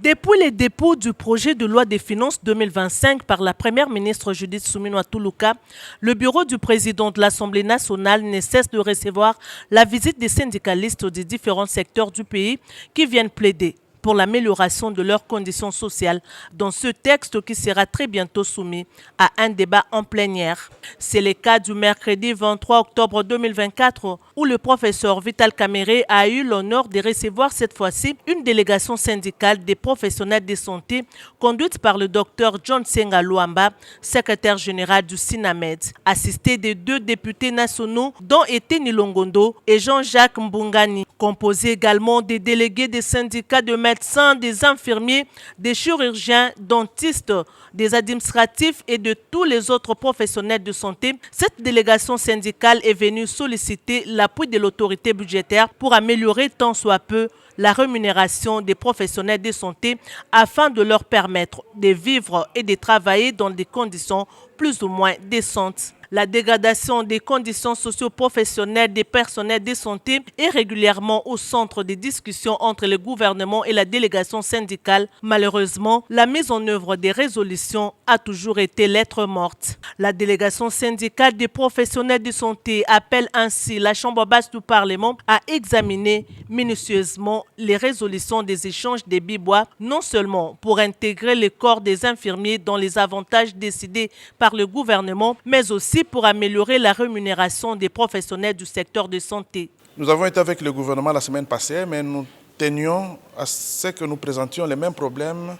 Depuis le dépôt du projet de loi des finances 2025 par la première ministre Judith Suminwa Tuluka, le bureau du président de l'Assemblée nationale ne cesse de recevoir la visite des syndicalistes des différents secteurs du pays qui viennent plaider pour l'amélioration de leurs conditions sociales dans ce texte qui sera très bientôt soumis à un débat en plénière. C'est le cas du mercredi 23 octobre 2024 où le professeur Vital Kamerhe a eu l'honneur de recevoir cette fois-ci une délégation syndicale des professionnels de santé conduite par le docteur John Senga Luamba, secrétaire général du SINAMED, assisté de 2 députés nationaux dont étaient Nilongondo et Jean-Jacques Mbungani, composé également des délégués des syndicats de médecins, des infirmiers, des chirurgiens, dentistes, des administratifs et de tous les autres professionnels de santé. Cette délégation syndicale est venue solliciter l'appui de l'autorité budgétaire pour améliorer tant soit peu la rémunération des professionnels de santé afin de leur permettre de vivre et de travailler dans des conditions plus ou moins décentes. La dégradation des conditions socio-professionnelles des personnels de santé est régulièrement au centre des discussions entre le gouvernement et la délégation syndicale. Malheureusement, la mise en œuvre des résolutions a toujours été lettre morte. La délégation syndicale des professionnels de santé appelle ainsi la Chambre basse du Parlement à examiner minutieusement les résolutions des échanges des bibois, non seulement pour intégrer le corps des infirmiers dans les avantages décidés par le gouvernement, mais aussi pour améliorer la rémunération des professionnels du secteur de santé. Nous avons été avec le gouvernement la semaine passée, mais nous tenions à ce que nous présentions les mêmes problèmes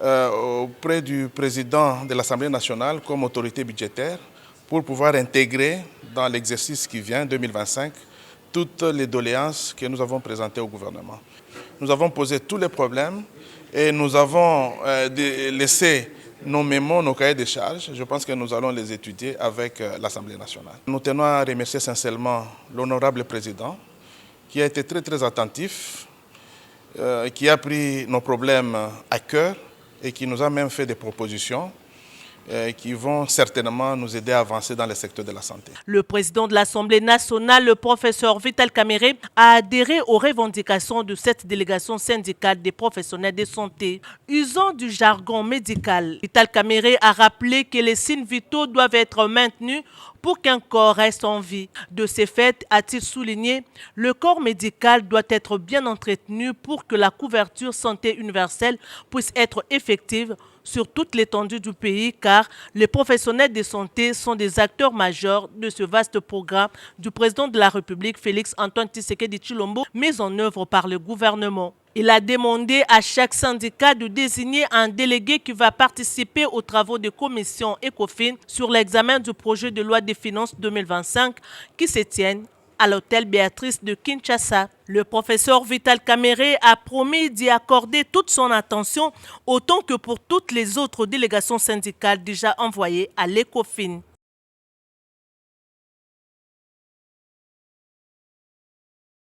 auprès du président de l'Assemblée nationale comme autorité budgétaire pour pouvoir intégrer dans l'exercice qui vient, 2025, toutes les doléances que nous avons présentées au gouvernement. Nous avons posé tous les problèmes et nous avons laissé nos mémos, nos cahiers de charges. Je pense que nous allons les étudier avec l'Assemblée nationale. Nous tenons à remercier sincèrement l'honorable président qui a été très attentif, qui a pris nos problèmes à cœur et qui nous a même fait des propositions qui vont certainement nous aider à avancer dans le secteur de la santé. Le président de l'Assemblée nationale, le professeur Vital Kamerhe, a adhéré aux revendications de cette délégation syndicale des professionnels de santé. Usant du jargon médical, Vital Kamerhe a rappelé que les signes vitaux doivent être maintenus pour qu'un corps reste en vie. De ces faits, a-t-il souligné, le corps médical doit être bien entretenu pour que la couverture santé universelle puisse être effective sur toute l'étendue du pays, car les professionnels de santé sont des acteurs majeurs de ce vaste programme du président de la République, Félix Antoine Tshisekedi Tshilombo, mis en œuvre par le gouvernement. Il a demandé à chaque syndicat de désigner un délégué qui va participer aux travaux de commission ECOFIN sur l'examen du projet de loi des finances 2025 qui se tiennent à l'hôtel Béatrice de Kinshasa. Le professeur Vital Kamerhe a promis d'y accorder toute son attention, autant que pour toutes les autres délégations syndicales déjà envoyées à l'ECOFIN.